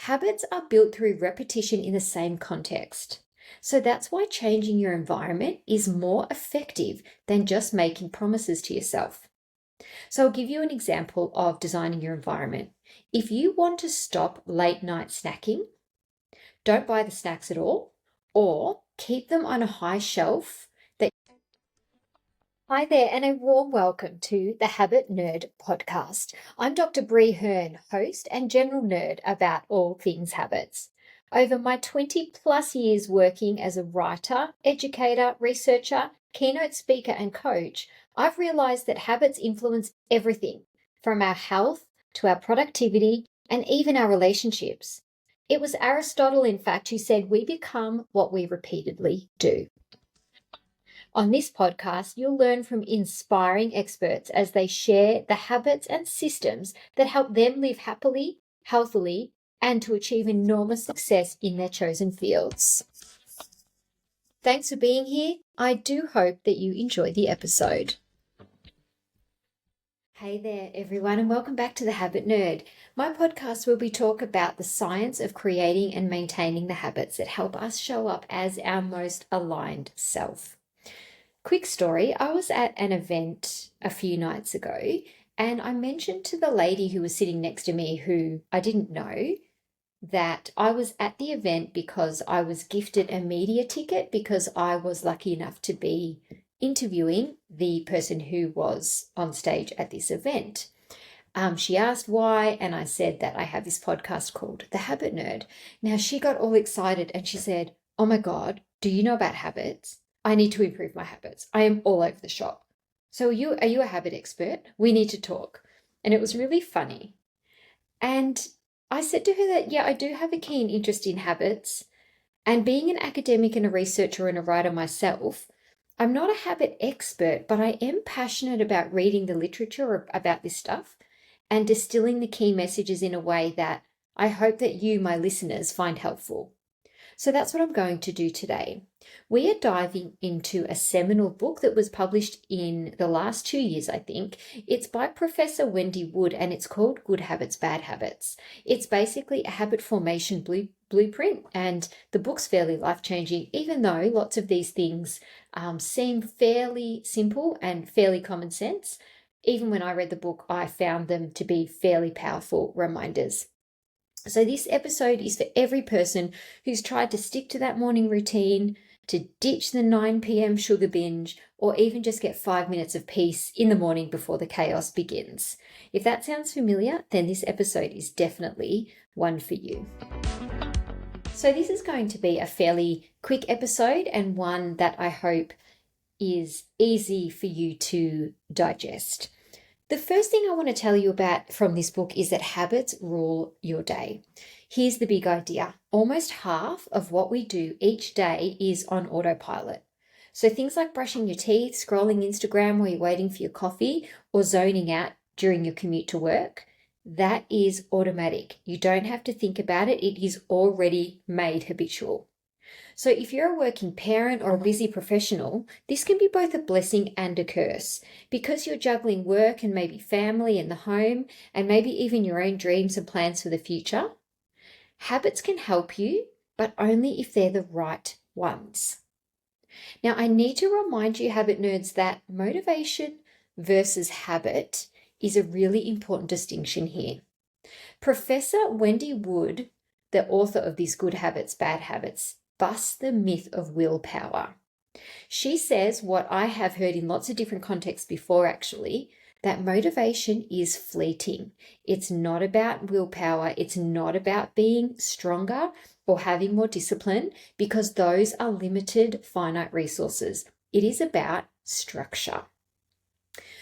Habits are built through repetition in the same context. So that's why changing your environment is more effective than just making promises to yourself. So I'll give you an example of designing your environment. If you want to stop late night snacking, don't buy the snacks at all, or keep them on a high shelf. Hi there, and a warm welcome to the Habit Nerd podcast. I'm Dr. Bree Hearn, host and general nerd about all things habits. Over my 20 plus years working as a writer, educator, researcher, keynote speaker, and coach, I've realized that habits influence everything from our health to our productivity and even our relationships. It was Aristotle, in fact, who said we become what we repeatedly do. On this podcast, you'll learn from inspiring experts as they share the habits and systems that help them live happily, healthily, and to achieve enormous success in their chosen fields. Thanks for being here. I do hope that you enjoy the episode. Hey there, everyone, and welcome back to The Habit Nerd. My podcast where we talk about the science of creating and maintaining the habits that help us show up as our most aligned self. Quick story, I was at an event a few nights ago and I mentioned to the lady who was sitting next to me, who I didn't know, that I was at the event because I was gifted a media ticket because I was lucky enough to be interviewing the person who was on stage at this event. She asked why, and I said that I have this podcast called The Habit Nerd. Now she got all excited and she said, "Oh my God, do you know about habits? I need to improve my habits. I am all over the shop. So are you a habit expert? We need to talk." And it was really funny. And I said to her that, yeah, I do have a keen interest in habits. And being an academic and a researcher and a writer myself, I'm not a habit expert, but I am passionate about reading the literature about this stuff and distilling the key messages in a way that I hope that you, my listeners, find helpful. So that's what I'm going to do today. We are diving into a seminal book that was published in the last 2 years, I think. It's by Professor Wendy Wood and it's called Good Habits, Bad Habits. It's basically a habit formation blueprint, and the book's fairly life-changing, even though lots of these things seem fairly simple and fairly common sense. Even when I read the book, I found them to be fairly powerful reminders. So this episode is for every person who's tried to stick to that morning routine, to ditch the 9 p.m. sugar binge, or even just get 5 minutes of peace in the morning before the chaos begins. If that sounds familiar, then this episode is definitely one for you. So this is going to be a fairly quick episode and one that I hope is easy for you to digest. The first thing I want to tell you about from this book is that habits rule your day. Here's the big idea. Almost half of what we do each day is on autopilot. So things like brushing your teeth, scrolling Instagram while you're waiting for your coffee, or zoning out during your commute to work, that is automatic. You don't have to think about it. It is already made habitual. So if you're a working parent or a busy professional, this can be both a blessing and a curse because you're juggling work and maybe family and the home and maybe even your own dreams and plans for the future. Habits can help you, but only if they're the right ones. Now, I need to remind you, habit nerds, that motivation versus habit is a really important distinction here. Professor Wendy Wood, the author of these Good Habits, Bad Habits, busts the myth of willpower. She says what I have heard in lots of different contexts before, actually, that motivation is fleeting. It's not about willpower. It's not about being stronger or having more discipline, because those are limited, finite resources. It is about structure.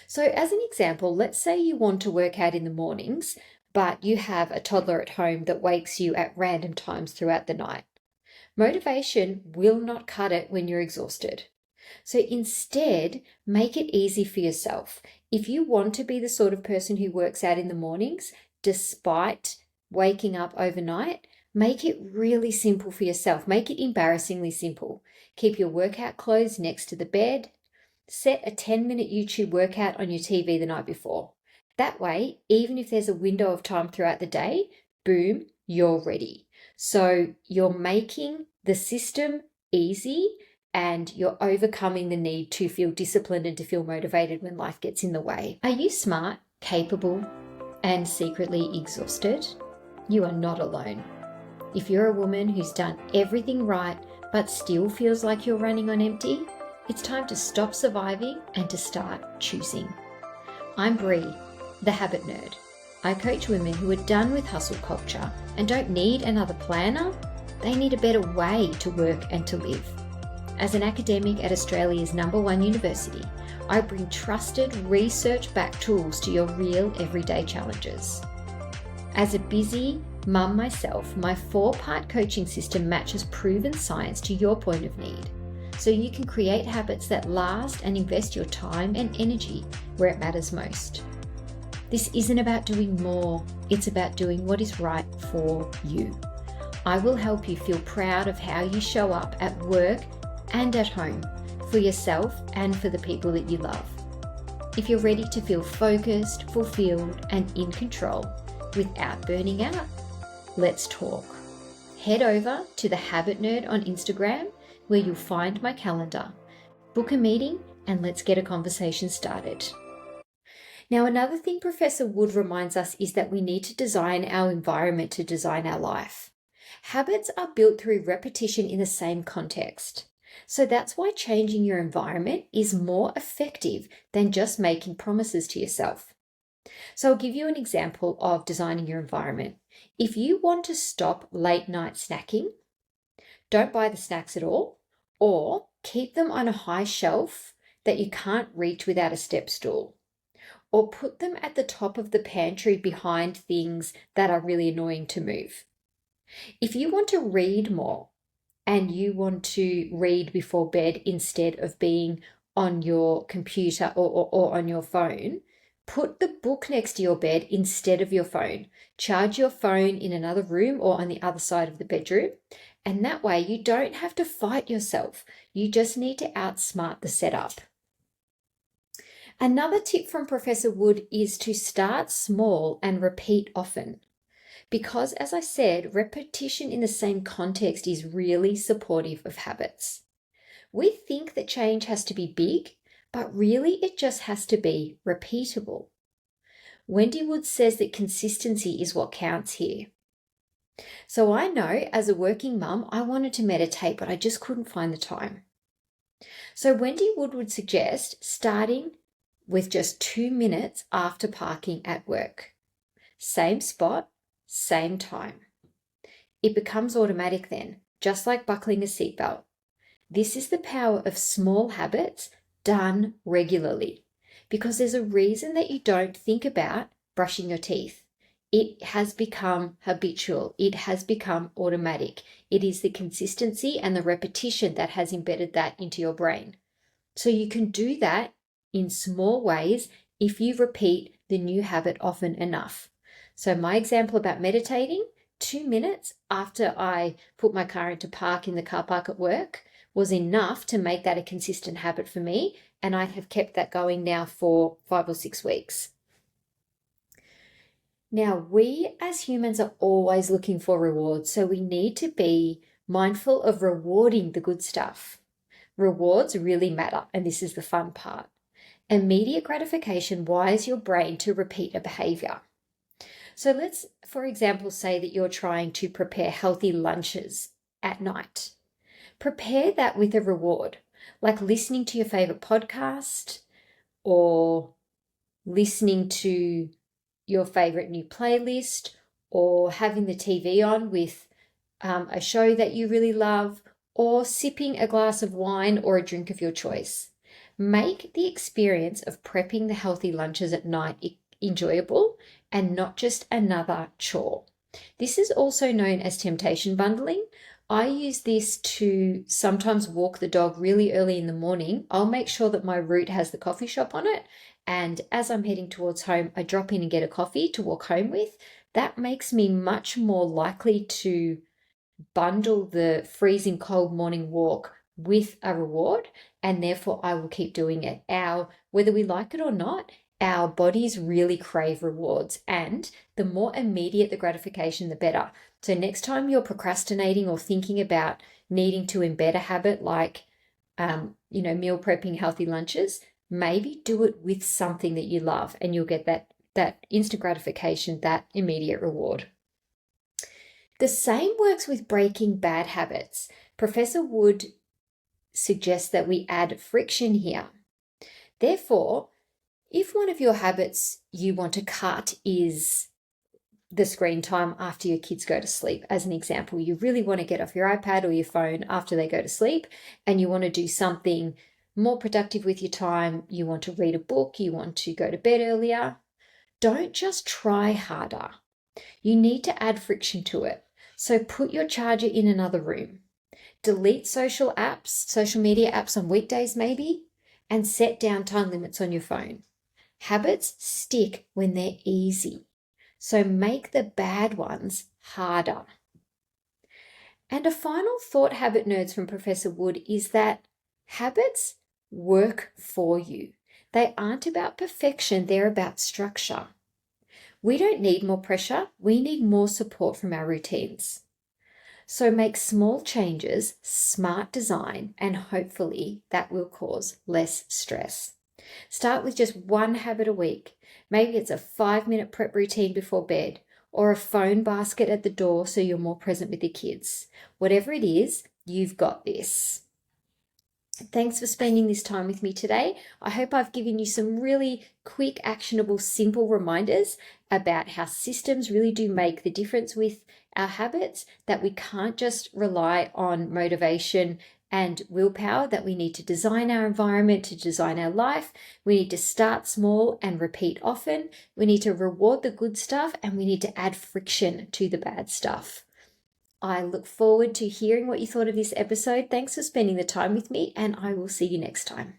So as an example, let's say you want to work out in the mornings, but you have a toddler at home that wakes you at random times throughout the night. Motivation will not cut it when you're exhausted. So instead, make it easy for yourself. If you want to be the sort of person who works out in the mornings, despite waking up overnight, make it really simple for yourself. Make it embarrassingly simple. Keep your workout clothes next to the bed. Set a 10-minute YouTube workout on your TV the night before. That way, even if there's a window of time throughout the day, boom, you're ready. So you're making the system easy and you're overcoming the need to feel disciplined and to feel motivated when life gets in the way. Are you smart, capable, and secretly exhausted? You are not alone. If you're a woman who's done everything right but still feels like you're running on empty, it's time to stop surviving and to start choosing. I'm Bree, the Habit Nerd. I coach women who are done with hustle culture and don't need another planner. They need a better way to work and to live. As an academic at Australia's #1 university, I bring trusted, research-backed tools to your real everyday challenges. As a busy mum myself, my 4-part coaching system matches proven science to your point of need, so you can create habits that last and invest your time and energy where it matters most. This isn't about doing more, it's about doing what is right for you. I will help you feel proud of how you show up at work and at home, for yourself and for the people that you love. If you're ready to feel focused, fulfilled, and in control without burning out, let's talk. Head over to the Habit Nerd on Instagram, where you'll find my calendar. Book a meeting and let's get a conversation started. Now, another thing Professor Wood reminds us is that we need to design our environment to design our life. Habits are built through repetition in the same context. So that's why changing your environment is more effective than just making promises to yourself. So I'll give you an example of designing your environment. If you want to stop late night snacking, don't buy the snacks at all, or keep them on a high shelf that you can't reach without a step stool, or put them at the top of the pantry behind things that are really annoying to move. If you want to read more and you want to read before bed instead of being on your computer or on your phone, put the book next to your bed instead of your phone. Charge your phone in another room or on the other side of the bedroom. And that way you don't have to fight yourself. You just need to outsmart the setup. Another tip from Professor Wood is to start small and repeat often. Because, as I said, repetition in the same context is really supportive of habits. We think that change has to be big, but really it just has to be repeatable. Wendy Wood says that consistency is what counts here. So I know as a working mum, I wanted to meditate, but I just couldn't find the time. So Wendy Wood would suggest starting with just 2 minutes after parking at work. Same spot, same time. It becomes automatic then, just like buckling a seatbelt. This is the power of small habits done regularly, because there's a reason that you don't think about brushing your teeth. It has become habitual. It has become automatic. It is the consistency and the repetition that has embedded that into your brain. So you can do that in small ways if you repeat the new habit often enough. So my example about meditating, 2 minutes after I put my car into park in the car park at work was enough to make that a consistent habit for me. And I have kept that going now for 5 or 6 weeks. Now, we as humans are always looking for rewards, so we need to be mindful of rewarding the good stuff. Rewards really matter, and this is the fun part. Immediate gratification wires your brain to repeat a behavior. So let's, for example, say that you're trying to prepare healthy lunches at night. Prepare that with a reward, like listening to your favorite podcast or listening to your favorite new playlist or having the TV on with a show that you really love or sipping a glass of wine or a drink of your choice. Make the experience of prepping the healthy lunches at night enjoyable and not just another chore. This is also known as temptation bundling. I use this to sometimes walk the dog really early in the morning. I'll make sure that my route has the coffee shop on it. And as I'm heading towards home, I drop in and get a coffee to walk home with. That makes me much more likely to bundle the freezing cold morning walk with a reward, and therefore I will keep doing it. Whether we like it or not, our bodies really crave rewards, and the more immediate the gratification, the better. So next time you're procrastinating or thinking about needing to embed a habit like, meal prepping healthy lunches, maybe do it with something that you love and you'll get that instant gratification, that immediate reward. The same works with breaking bad habits. Professor Wood suggests that we add friction here. Therefore, if one of your habits you want to cut is the screen time after your kids go to sleep, as an example, you really want to get off your iPad or your phone after they go to sleep, and you want to do something more productive with your time, you want to read a book, you want to go to bed earlier, don't just try harder. You need to add friction to it. So put your charger in another room. Delete social media apps on weekdays maybe, and set downtime limits on your phone. Habits stick when they're easy. So make the bad ones harder. And a final thought, habit nerds, from Professor Wood is that habits work for you. They aren't about perfection, they're about structure. We don't need more pressure, we need more support from our routines. So make small changes, smart design, and hopefully that will cause less stress. Start with just one habit a week. Maybe it's a 5-minute prep routine before bed, or a phone basket at the door so you're more present with your kids. Whatever it is, you've got this. Thanks for spending this time with me today. I hope I've given you some really quick, actionable, simple reminders about how systems really do make the difference with our habits, that we can't just rely on motivation and willpower, that we need to design our environment to design our life. We need to start small and repeat often. We need to reward the good stuff, and we need to add friction to the bad stuff. I look forward to hearing what you thought of this episode. Thanks for spending the time with me, and I will see you next time.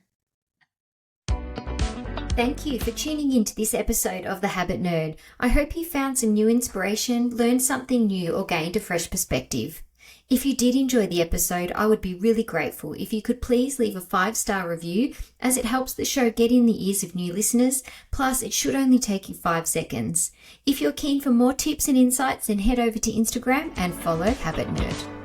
Thank you for tuning into this episode of The Habit Nerd. I hope you found some new inspiration, learned something new, or gained a fresh perspective. If you did enjoy the episode, I would be really grateful if you could please leave a 5-star review, as it helps the show get in the ears of new listeners, plus it should only take you 5 seconds. If you're keen for more tips and insights, then head over to Instagram and follow Habit Nerd.